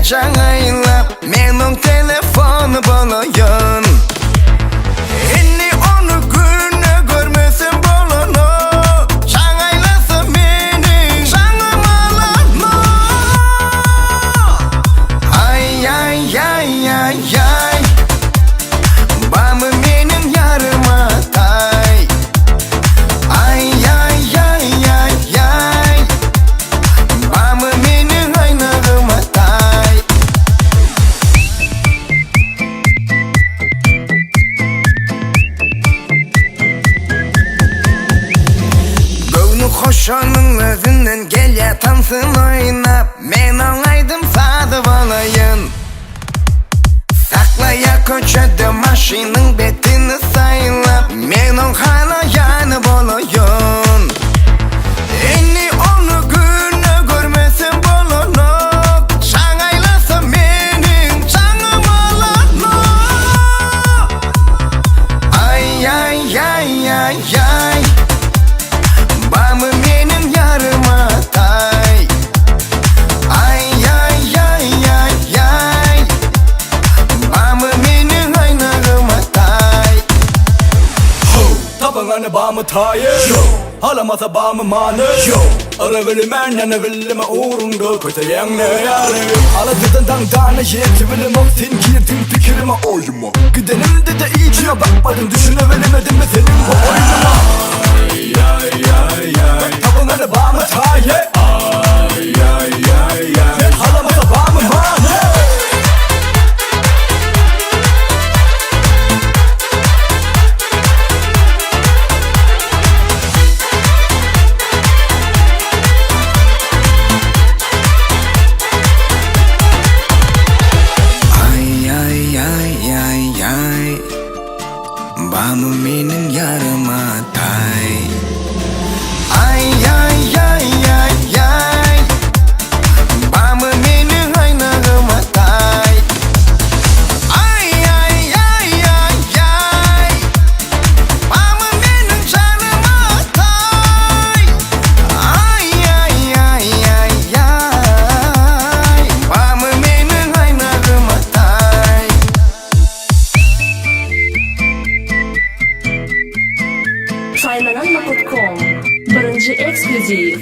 Çağayla mening telefonu bolayon. Inni onu günü görmesin bolonu. Çağaylasa mening şangım alano. Ay ay ay ay ay. Bamı mening yarım atay. Ay ay ay ay ay. Bamı mening aynağım atay. Koşanın özünden gel yatansın oynap. Men olaydım sadıp olayın. Saklaya köçede maşinin betini saylap. Men on hala yanıp olayın. Inni onu günü görmesin bolonu. Şağaylasa mening şangım alano. Ay ay ay ay ay. Bamı mening yarım atay. Ay ay ay ay ay. Bamı mening aynağım atay. Tabanganı bağımı tayı Halamasa bağımı manı Ara verimen yana vilime uğrunda Köte yanne yarı Aladıdan dangdana yeti bilime Sen girdin fikirime oyuma Gidenimde de iyicine bakmadım Düşüneveremedim mi senin bu oyunuma Ay ay ay ay Tabanganı bağımı tayı Ay ay ay ay Halamasa bağımı manı Bamı mening yarım atay. Ay ay ay ay ay. Bamı mening aynağım atay. Ay ay ay ay ay. Bamı mening canım atay. Ay ay ay ay ay. Bamı mening aynağım atay. Saylananma.com Birinci ekskluziv